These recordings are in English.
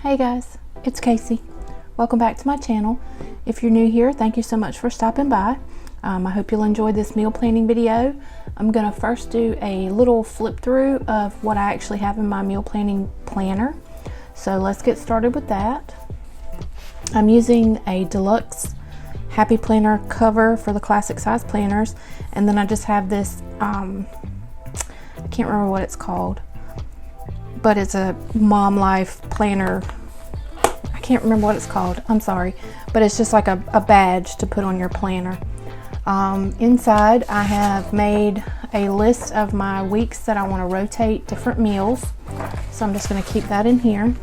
Hey guys, it's Casey. Welcome back to my channel. If you're new here, thank you so much for stopping by. I hope you'll enjoy this meal planning video. I'm gonna first do a little flip through of what I actually have in my meal planning planner. So let's get started with that. I'm using a deluxe happy planner cover for the classic size planners, and then I just have this, I can't remember what it's called, but it's a mom life planner. I can't remember what it's called, I'm sorry, but it's just like a badge to put on your planner. Inside I have made a list of my weeks that I want to rotate different meals, so I'm just going to keep that in here.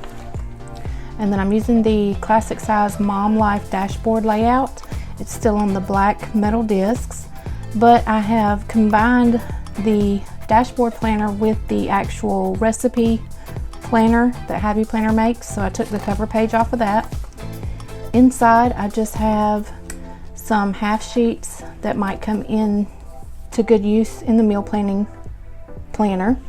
And then I'm using the classic size mom life dashboard layout. It's still on the black metal discs, but I have combined the dashboard planner with the actual recipe planner that Happy Planner makes, so I took the cover page off of that. Inside I just have some half sheets that might come in to good use in the meal planning planner,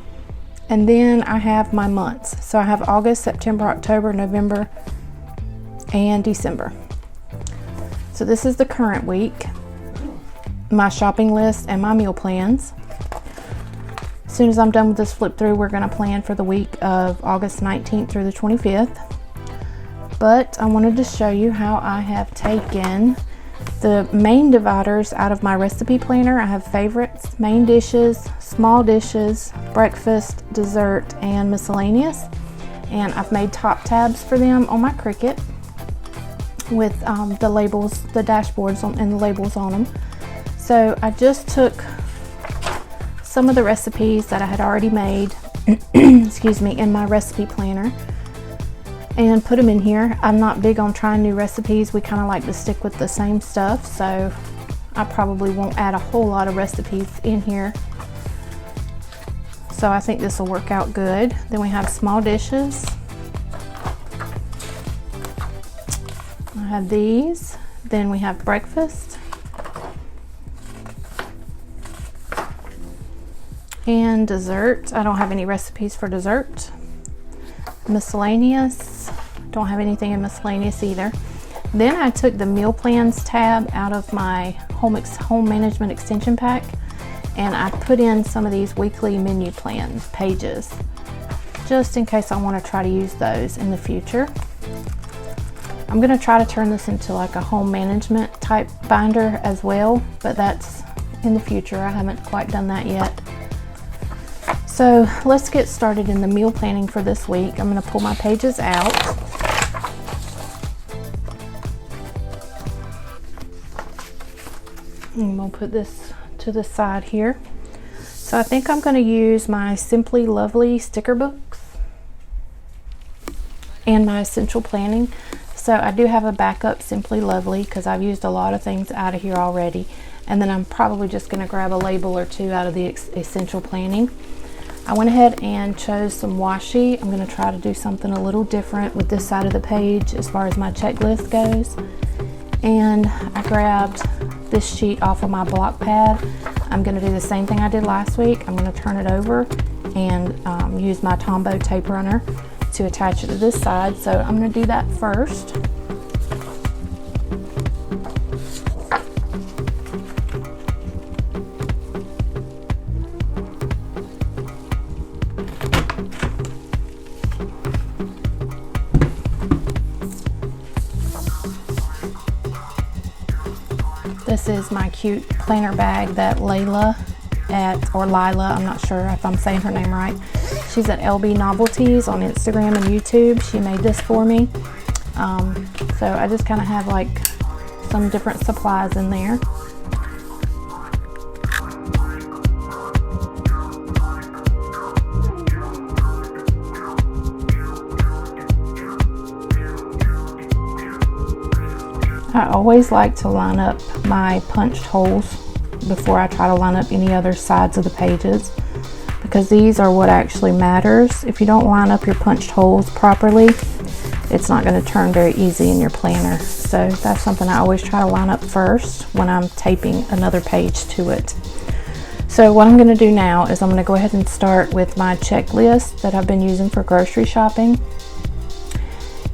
and then I have my months. So I have August, September, October, November, and December. So this is the current week, my shopping list, and my meal plans. As soon as I'm done with this flip through, we're going to plan for the week of August 19th through the 25th. But I wanted to show you how I have taken the main dividers out of my recipe planner. I have favorites, main dishes, small dishes, breakfast, dessert, and miscellaneous. And I've made top tabs for them on my Cricut with the labels, the dashboards and the labels on them. So I just took some of the recipes that I had already made excuse me, in my recipe planner and put them in here. I'm not big on trying new recipes. We kind of like to stick with the same stuff, so I probably won't add a whole lot of recipes in here. So I think this will work out good. Then we have small dishes. I have these. Then we have breakfast. And dessert. I don't have any recipes for dessert. Miscellaneous. Don't have anything in miscellaneous either. Then I took the meal plans tab out of my home management extension pack, and I put in some of these weekly menu plans pages, just in case I want to try to use those in the future. I'm going to try to turn this into like a home management type binder as well, but that's in the future. I haven't quite done that yet. So let's get started in the meal planning for this week. I'm going to pull my pages out. And we'll put this to the side here. So I think I'm going to use my Simply Lovely sticker books and my essential planning. So I do have a backup Simply Lovely because I've used a lot of things out of here already. And then I'm probably just going to grab a label or two out of the essential planning. I went ahead and chose some washi. I'm going to try to do something a little different with this side of the page as far as my checklist goes. And I grabbed this sheet off of my block pad. I'm going to do the same thing I did last week. I'm going to turn it over and use my Tombow tape runner to attach it to this side. So I'm going to do that first. This is my cute planner bag that Lila or Lila, I'm not sure if I'm saying her name right. She's at LB Novelties on Instagram and YouTube. She made this for me. So I just kind of have like some different supplies in there. I always like to line up my punched holes before I try to line up any other sides of the pages, because these are what actually matters. If you don't line up your punched holes properly, it's not going to turn very easy in your planner. So that's something I always try to line up first when I'm taping another page to it. So what I'm going to do now is I'm going to go ahead and start with my checklist that I've been using for grocery shopping.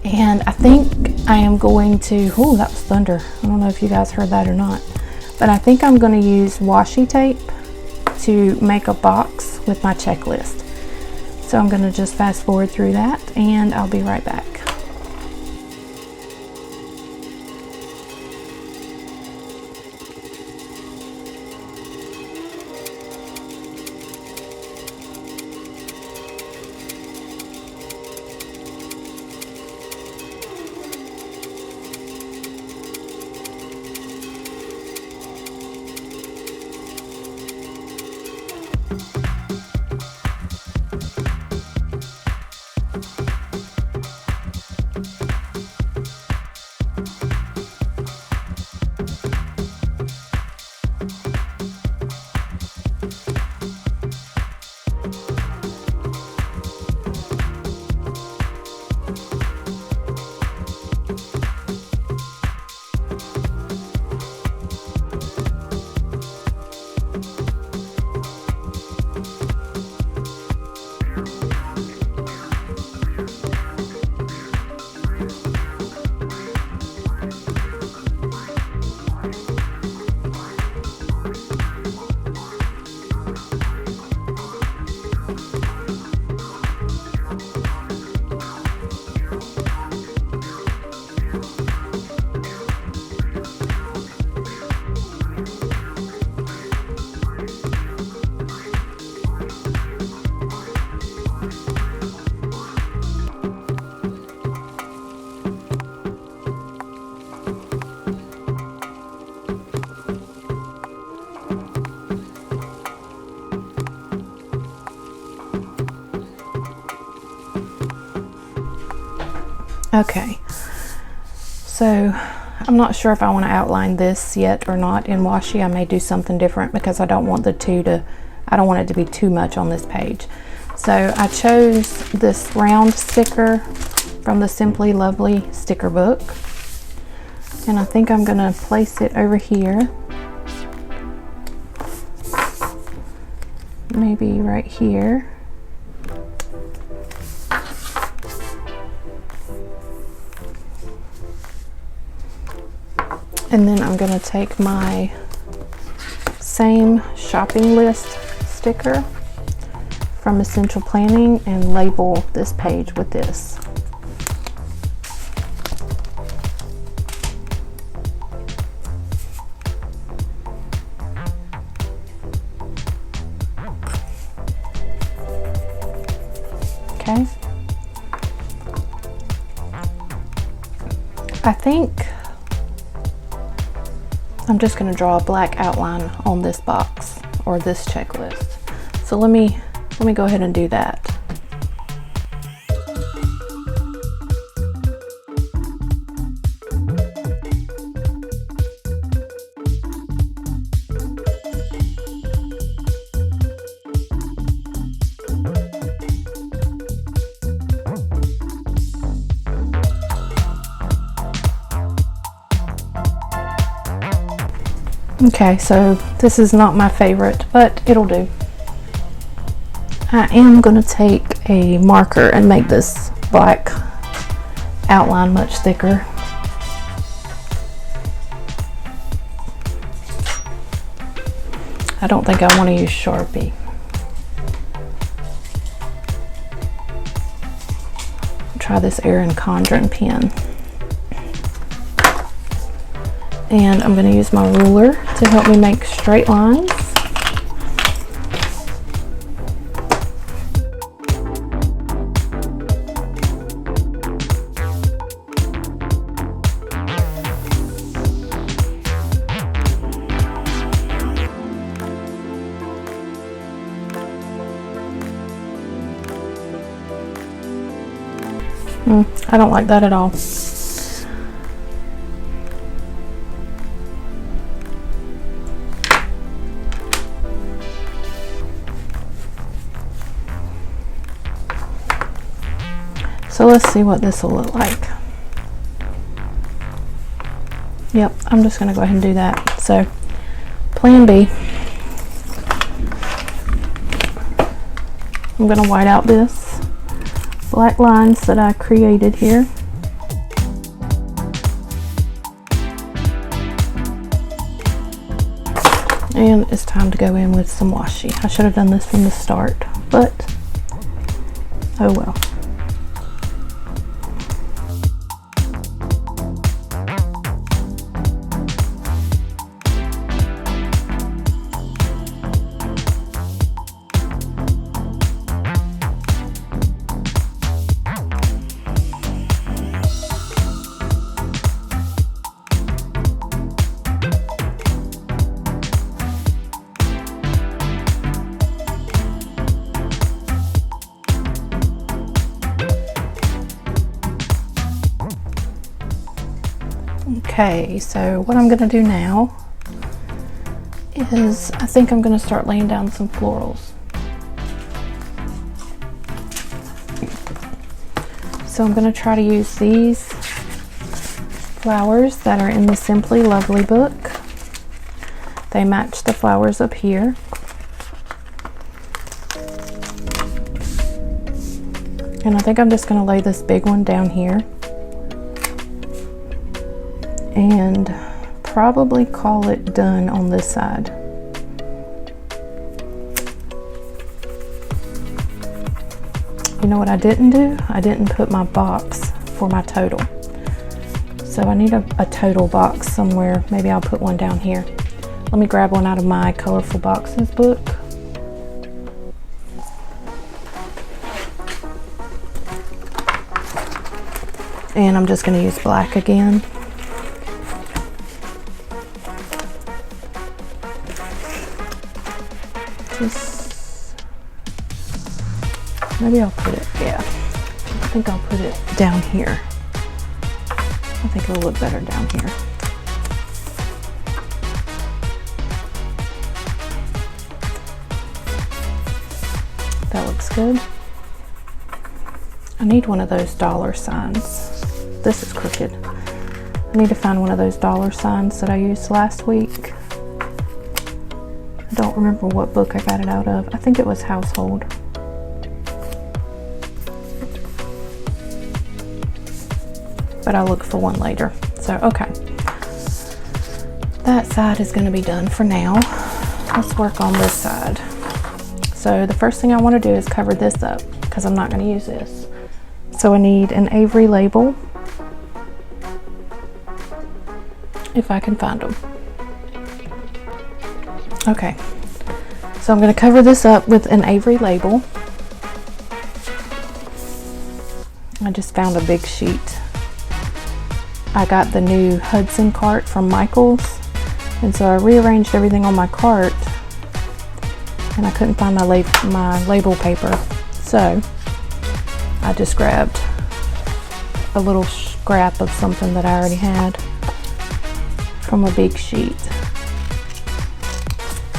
And I think I am going to, oh, that was thunder. I don't know if you guys heard that or not. But I think I'm going to use washi tape to make a box with my checklist. So I'm going to just fast forward through that and I'll be right back. Okay, so I'm not sure if I want to outline this yet or not in washi. I may do something different because I don't want it to be too much on this page. So I chose this round sticker from the Simply Lovely sticker book, and I think I'm going to place it over here, maybe right here. And then I'm going to take my same shopping list sticker from Essential Planning and label this page with this. Okay. I think I'm just going to draw a black outline on this box or this checklist. So let me go ahead and do that. Okay, so this is not my favorite, but it'll do. I am going to take a marker and make this black outline much thicker. I don't think I want to use Sharpie. Try this Erin Condren pen. And I'm going to use my ruler to help me make straight lines. I don't like that at all. So let's see what this will look like. Yep, I'm just going to go ahead and do that. So, plan B. I'm going to white out this black lines that I created here. And it's time to go in with some washi. I should have done this from the start, but oh well. Okay, so what I'm going to do now is I think I'm going to start laying down some florals. So I'm going to try to use these flowers that are in the Simply Lovely book. They match the flowers up here. And I think I'm just going to lay this big one down here. And probably call it done on this side. You know what I didn't do? I didn't put my box for my total. So I need a total box somewhere. Maybe I'll put one down here. Let me grab one out of my Colorful Boxes book. And I'm just going to use black again. Maybe I'll put it, yeah, I think I'll put it down here. I think it'll look better down here. That looks good. I need one of those dollar signs. This is crooked. I need to find one of those dollar signs that I used last week. I don't remember what book I got it out of. I think it was Household. But I'll look for one later. So, okay. That side is going to be done for now. Let's work on this side. So the first thing I want to do is cover this up because I'm not going to use this. So I need an Avery label, if I can find them. Okay. So I'm going to cover this up with an Avery label. I just found a big sheet. I got the new Hudson cart from Michael's, and so I rearranged everything on my cart and I couldn't find my label paper, so I just grabbed a little scrap of something that I already had from a big sheet.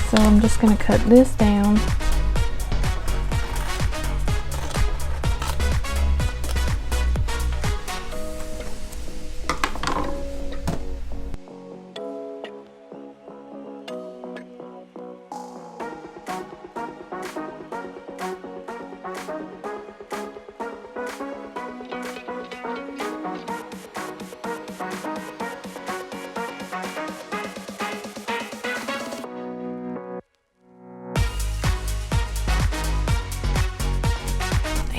So I'm just going to cut this down.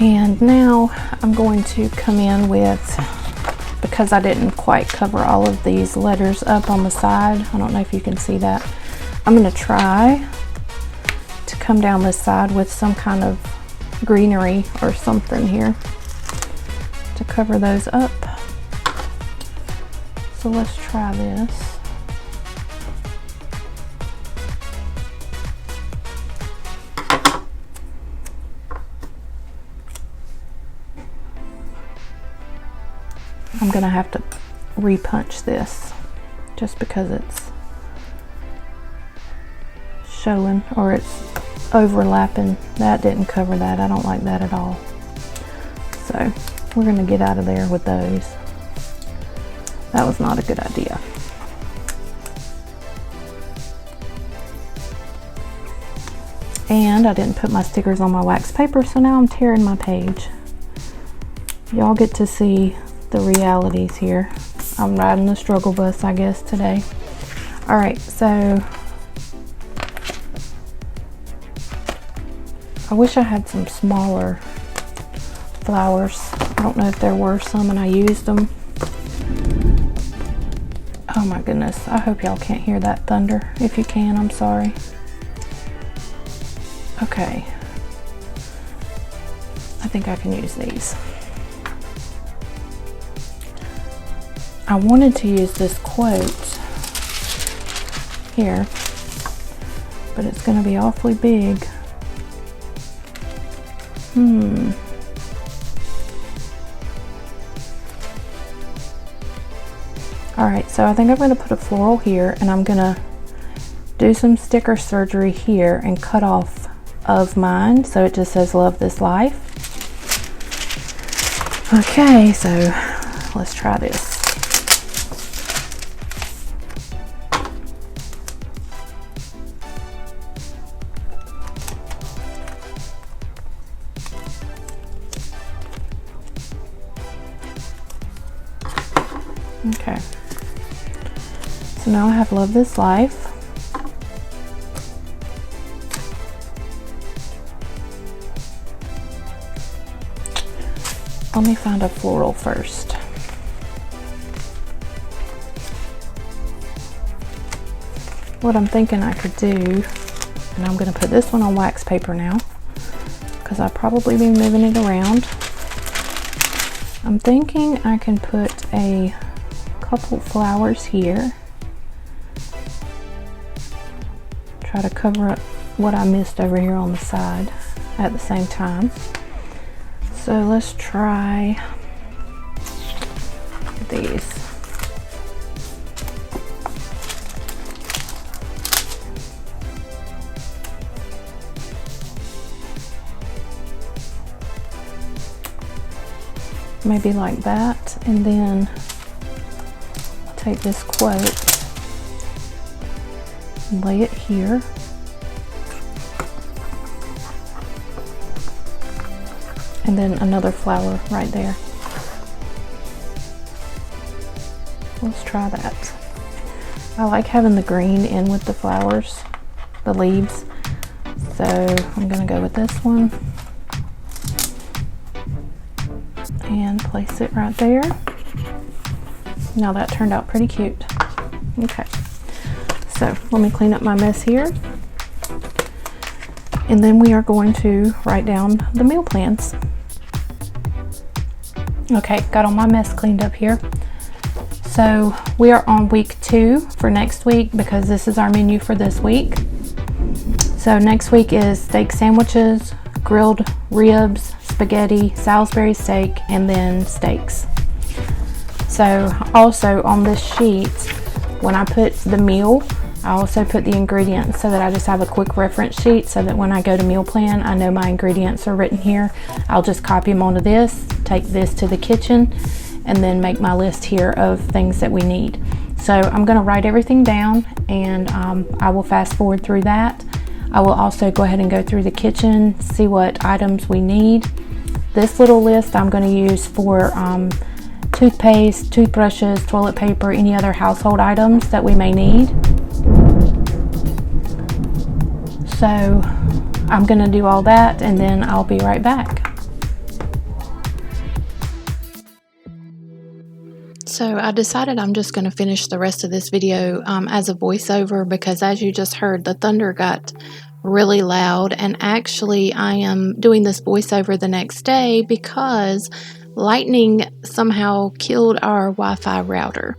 And now I'm going to come in with, because I didn't quite cover all of these letters up on the side, I don't know if you can see that, I'm going to try to come down this side with some kind of greenery or something here to cover those up. So let's try this. I'm going to have to repunch this just because it's showing or it's overlapping. That didn't cover that. I don't like that at all. So we're going to get out of there with those. That was not a good idea. And I didn't put my stickers on my wax paper, so now I'm tearing my page. Y'all get to see the realities here. I'm riding the struggle bus, I guess, today. All right, so I wish I had some smaller flowers. I don't know if there were some and I used them. Oh my goodness, I hope y'all can't hear that thunder. If you can, I'm sorry. Okay. I think I can use these. I wanted to use this quote here, but it's going to be awfully big. Alright, so I think I'm going to put a floral here, and I'm going to do some sticker surgery here and cut off of mine, so it just says love this life. Okay, so let's try this. Okay, so now I have love this life. Let me find a floral first. What I'm thinking I could do, and I'm going to put this one on wax paper now because I'll probably be moving it around. I'm thinking I can put a couple flowers here. Try to cover up what I missed over here on the side at the same time. So let's try these. Maybe like that, and then take this quote and lay it here. And then another flower right there. Let's try that. I like having the green in with the flowers, the leaves. So I'm gonna go with this one and place it right there. Now that turned out pretty cute. Okay, so let me clean up my mess here. And then we are going to write down the meal plans. Okay, got all my mess cleaned up here. So we are on week 2 for next week because this is our menu for this week. So next week is steak sandwiches, grilled ribs, spaghetti, Salisbury steak, and then steaks. So also on this sheet, when I put the meal, I also put the ingredients so that I just have a quick reference sheet so that when I go to meal plan, I know my ingredients are written here. I'll just copy them onto this, take this to the kitchen, and then make my list here of things that we need. So I'm going to write everything down, and I will fast forward through that. I will also go ahead and go through the kitchen, see what items we need. This little list I'm going to use for toothpaste, toothbrushes, toilet paper, any other household items that we may need. So I'm going to do all that, and then I'll be right back. So I decided I'm just going to finish the rest of this video as a voiceover because, as you just heard, the thunder got really loud, and actually I am doing this voiceover the next day because lightning somehow killed our Wi-Fi router.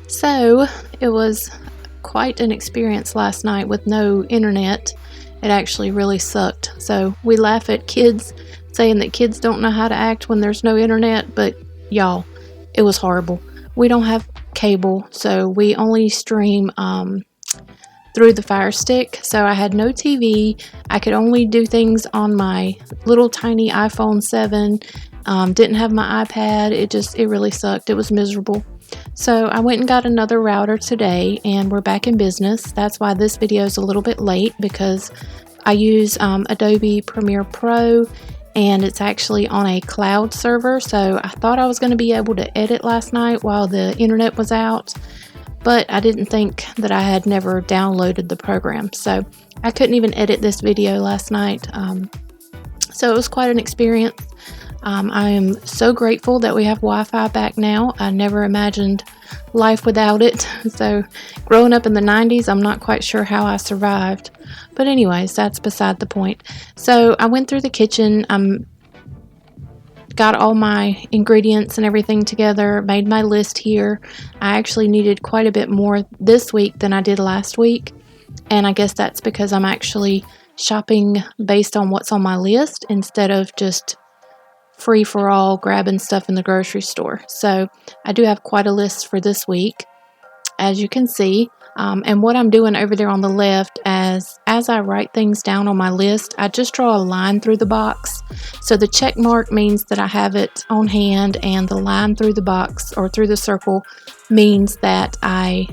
So it was quite an experience last night with no internet. It actually really sucked. So we laugh at kids saying that kids don't know how to act when there's no internet, but y'all, it was horrible. We don't have cable, so we only stream through the Fire Stick. So I had no TV. I could only do things on my little tiny iPhone 7. Didn't have my iPad. It really sucked. It was miserable. So I went and got another router today, and we're back in business. That's why this video is a little bit late, because I use Adobe Premiere Pro, and it's actually on a cloud server. So I thought I was going to be able to edit last night while the internet was out, but I didn't think that I had never downloaded the program. So I couldn't even edit this video last night. So it was quite an experience. I am so grateful that we have Wi-Fi back now. I never imagined life without it. So growing up in the 90s, I'm not quite sure how I survived. But anyways, that's beside the point. So I went through the kitchen. Got all my ingredients and everything together, made my list here. I actually needed quite a bit more this week than I did last week. And I guess that's because I'm actually shopping based on what's on my list instead of just free for all grabbing stuff in the grocery store. So I do have quite a list for this week, as you can see. And what I'm doing over there on the left, as I write things down on my list, I just draw a line through the box. So the check mark means that I have it on hand, and the line through the box or through the circle means that I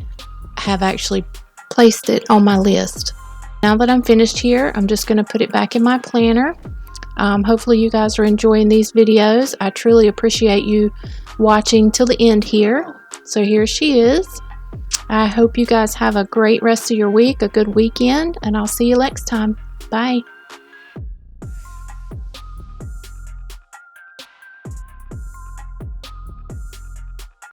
have actually placed it on my list. Now that I'm finished here, I'm just going to put it back in my planner. Hopefully you guys are enjoying these videos. I truly appreciate you watching till the end here. So here she is. I hope you guys have a great rest of your week, a good weekend, and I'll see you next time. Bye.